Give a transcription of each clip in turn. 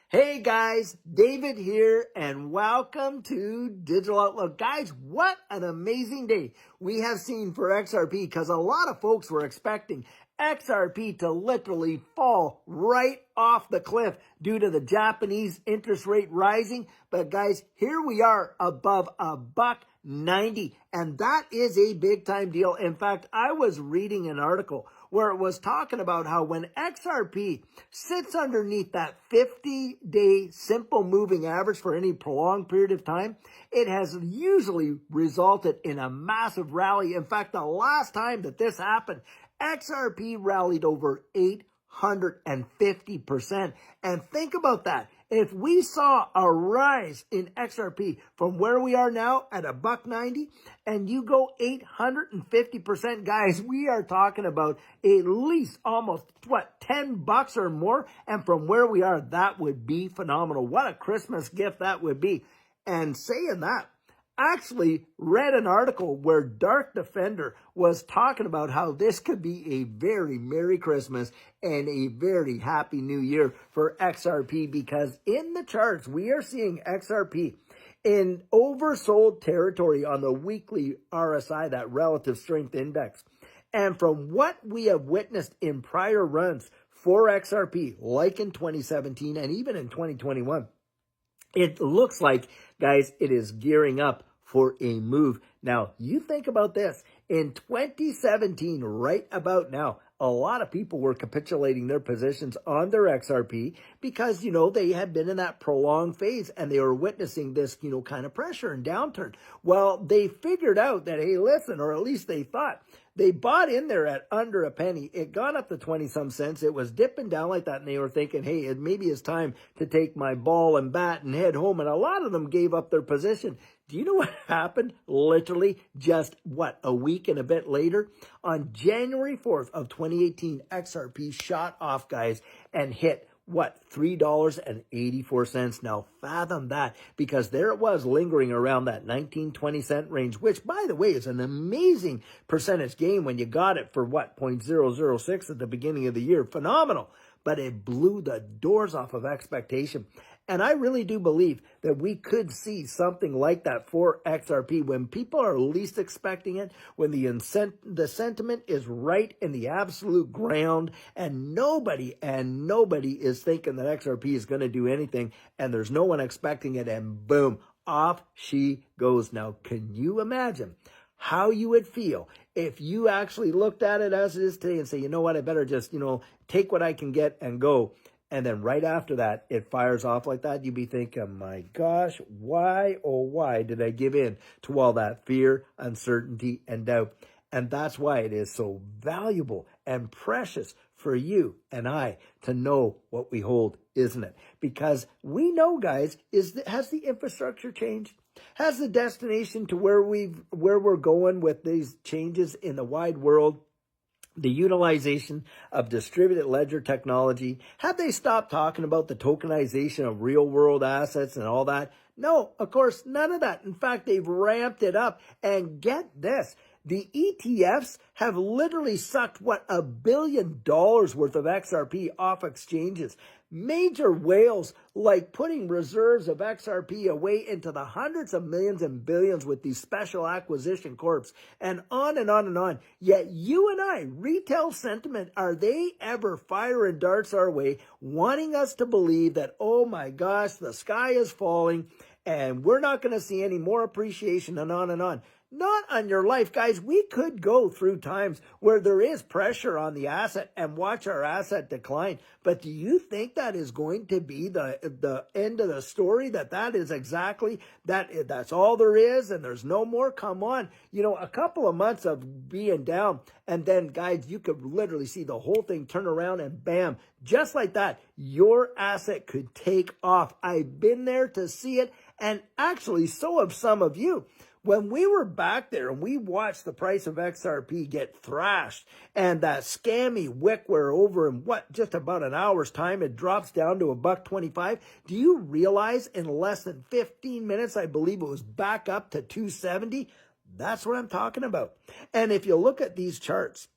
Hey guys, David here and welcome to Digital Outlook. Guys, what an amazing day we have seen for XRP because a lot of folks were expecting XRP to literally fall right off the cliff due to the Japanese interest rate rising. But guys, here we are above $1.90, and that is a big time deal. In fact, I was reading an article where it was talking about how when XRP sits underneath that 50-day simple moving average for any prolonged period of time, it has usually resulted in a massive rally. In fact, the last time that this happened, XRP rallied over 850%. And think about that. If we saw a rise in XRP from where we are now at $1.90 and you go 850%, guys, we are talking about at least almost, $10 or more. And from where we are, that would be phenomenal. What a Christmas gift that would be. And saying that, actually read an article where Dark Defender was talking about how this could be a very Merry Christmas and a very Happy New Year for XRP, because in the charts, we are seeing XRP in oversold territory on the weekly RSI, that relative strength index. And from what we have witnessed in prior runs for XRP, like in 2017 and even in 2021, it looks like, guys, it is gearing up for a move. Now, you think about this. In 2017, right about now, a lot of people were capitulating their positions on their XRP because, they had been in that prolonged phase and they were witnessing this, kind of pressure and downturn. Well, they figured out that, hey, listen, or at least they thought, they bought in there at under a penny. It got up to 20 some cents. It was dipping down like that. And they were thinking, hey, maybe it's time to take my ball and bat and head home. And a lot of them gave up their position. Do you know what happened? Literally just a week and a bit later? On January 4th of 2018, XRP shot off, guys, and hit $3.84. Now fathom that, because there it was lingering around that 19-20 cent range, which by the way is an amazing percentage gain when you got it for 0.006 at the beginning of the year. Phenomenal. But it blew the doors off of expectation. And I really do believe that we could see something like that for XRP when people are least expecting it, when the sentiment is right in the absolute ground, and nobody is thinking that XRP is going to do anything, and there's no one expecting it, and boom, off she goes. Now, can you imagine how you would feel if you actually looked at it as it is today and say, you know what, I better just, take what I can get and go. And then right after that, it fires off like that. You'd be thinking, my gosh, why, oh, why did I give in to all that fear, uncertainty, and doubt? And that's why it is so valuable and precious for you and I to know what we hold, isn't it? Because we know, guys, has the infrastructure changed? Has the destination to where we're going with these changes in the wide world, the utilization of distributed ledger technology, have they stopped talking about the tokenization of real world assets and all that? No, of course, none of that. In fact, they've ramped it up. And get this, the ETFs have literally sucked, $1 billion worth of XRP off exchanges. Major whales like putting reserves of XRP away into the hundreds of millions and billions with these special acquisition corps, and on and on and on. Yet you and I, retail sentiment, are they ever firing darts our way, wanting us to believe that, oh my gosh, the sky is falling and we're not going to see any more appreciation, and on and on. Not on your life, guys. We could go through times where there is pressure on the asset and watch our asset decline. But do you think that is going to be the end of the story? That is exactly that's all there is and there's no more? Come on. A couple of months of being down, and then, guys, you could literally see the whole thing turn around and bam, just like that, your asset could take off. I've been there to see it, and actually so have some of you. When we were back there and we watched the price of XRP get thrashed, and that scammy wick where over in just about an hour's time, it drops down to $1.25. Do you realize in less than 15 minutes, I believe it was back up to 270? That's what I'm talking about. And if you look at these charts,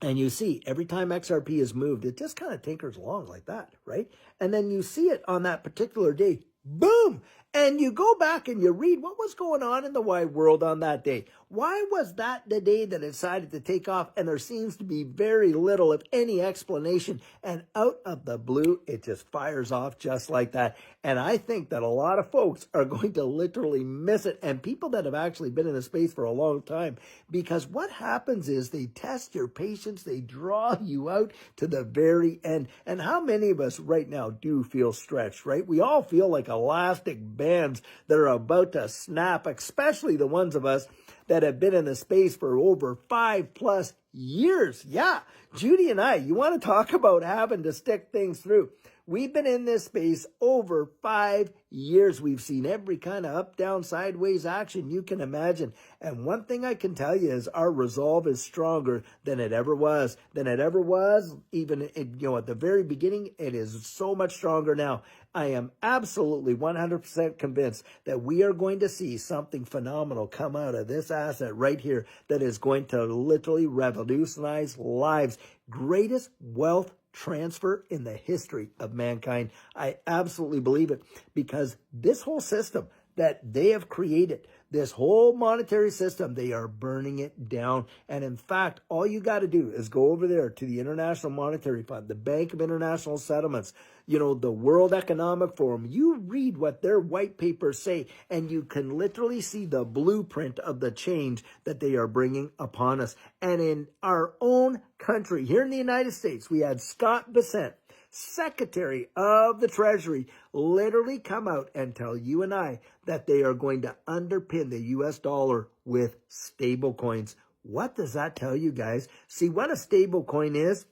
And you see, every time XRP is moved, it just kind of tinkers along like that, right? And then you see it on that particular day, boom! And you go back and you read what was going on in the wide world on that day. Why was that the day that it decided to take off? And there seems to be very little, if any, explanation. And out of the blue, it just fires off just like that. And I think that a lot of folks are going to literally miss it. And people that have actually been in the space for a long time, because what happens is they test your patience. They draw you out to the very end. And how many of us right now do feel stretched, right? We all feel like elastic bands that are about to snap, especially the ones of us that have been in the space for over 5+ years. Yeah, Judy and I, you want to talk about having to stick things through. We've been in this space over 5 years. We've seen every kind of up, down, sideways action you can imagine. And one thing I can tell you is our resolve is stronger than it ever was. Even at the very beginning, it is so much stronger now. I am absolutely 100% convinced that we are going to see something phenomenal come out of this asset right here that is going to literally revolutionize lives. Greatest wealth transfer in the history of mankind. I absolutely believe it, because this whole system that they have created, this whole monetary system, they are burning it down. And in fact, all you got to do is go over there to the International Monetary Fund, the Bank of International Settlements, the World Economic Forum. You read what their white papers say, and you can literally see the blueprint of the change that they are bringing upon us. And in our own country, here in the United States, we had Scott Bessent, Secretary of the Treasury, literally come out and tell you and I that they are going to underpin the US dollar with stable coins. What does that tell you, guys? See, what a stable coin is?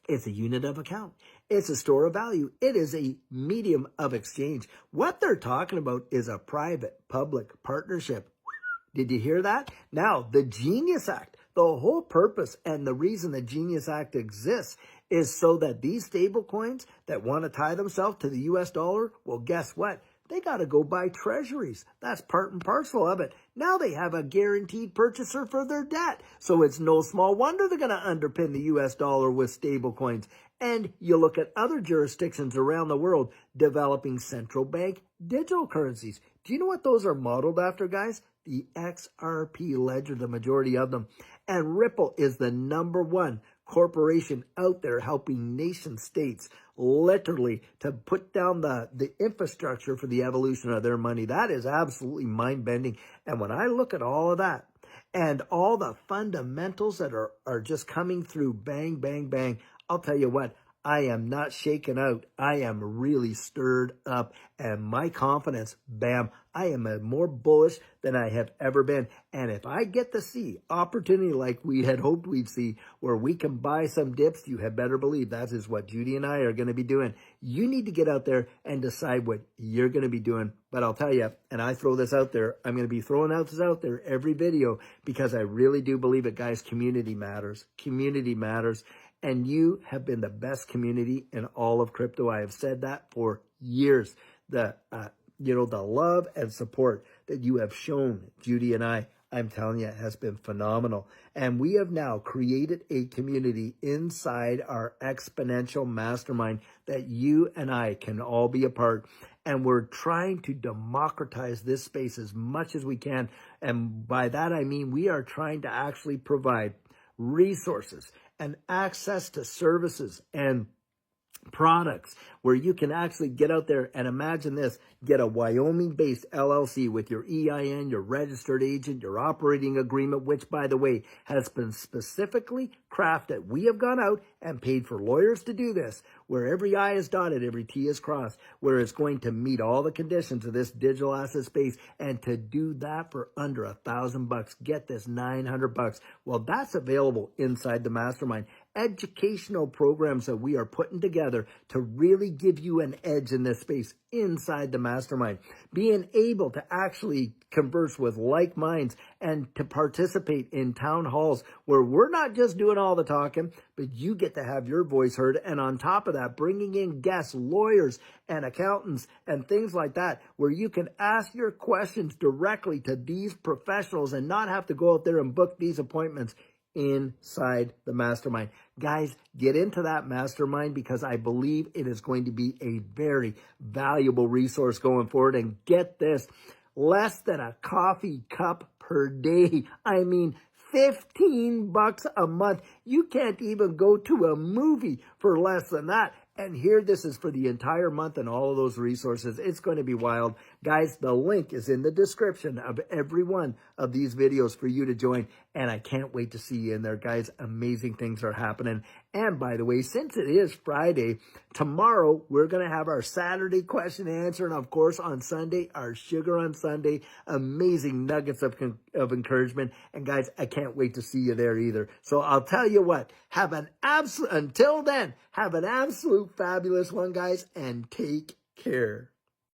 It's a unit of account. It's a store of value. It is a medium of exchange. What they're talking about is a private-public partnership. Did you hear that? Now, the Genius Act, the whole purpose and the reason the Genius Act exists is so that these stable coins that want to tie themselves to the US dollar, well, guess what? They got to go buy treasuries. That's part and parcel of it. Now they have a guaranteed purchaser for their debt. So it's no small wonder they're going to underpin the US dollar with stable coins. And you look at other jurisdictions around the world developing central bank digital currencies. Do you know what those are modeled after, guys? The XRP ledger, the majority of them. And Ripple is the #1 corporation out there helping nation states literally to put down the infrastructure for the evolution of their money. That is absolutely mind-bending. And when I look at all of that and all the fundamentals that are just coming through, bang, bang, bang, I'll tell you what, I am not shaken out. I am really stirred up, and my confidence, bam, I am more bullish than I have ever been. And if I get to see opportunity like we had hoped we'd see, where we can buy some dips, you had better believe that is what Judy and I are going to be doing. You need to get out there and decide what you're going to be doing. But I'll tell you, and I throw this out there, I'm going to be throwing this out there every video, because I really do believe it, guys. Community matters. Community matters. And you have been the best community in all of crypto. I have said that for years. The love and support that you have shown, Judy and I'm telling you, it has been phenomenal. And we have now created a community inside our exponential mastermind that you and I can all be a part. And we're trying to democratize this space as much as we can. And by that, I mean, we are trying to actually provide resources and access to services and products where you can actually get out there and, imagine this, get a Wyoming-based LLC with your EIN, your registered agent, your operating agreement, which, by the way, has been specifically crafted. We have gone out and paid for lawyers to do this, where every I is dotted, every T is crossed, where it's going to meet all the conditions of this digital asset space, and to do that for under $1,000. Get this, $900. Well, that's available inside the mastermind. Educational programs that we are putting together to really give you an edge in this space inside the mastermind. Being able to actually converse with like minds and to participate in town halls where we're not just doing all the talking, but you get to have your voice heard. And on top of that, bringing in guests, lawyers and accountants and things like that, where you can ask your questions directly to these professionals and not have to go out there and book these appointments inside the mastermind. Guys, get into that mastermind because I believe it is going to be a very valuable resource going forward. And get this, less than a coffee cup per day. I mean, $15 a month. You can't even go to a movie for less than that. And here, this is for the entire month and all of those resources. It's going to be wild. Guys, the link is in the description of every one of these videos for you to join. And I can't wait to see you in there, guys. Amazing things are happening. And by the way, since it is Friday, tomorrow we're going to have our Saturday question and answer. And of course, on Sunday, our Sugar on Sunday. Amazing nuggets of encouragement. And guys, I can't wait to see you there either. So I'll tell you what, until then, have an absolute fabulous one, guys, and take care.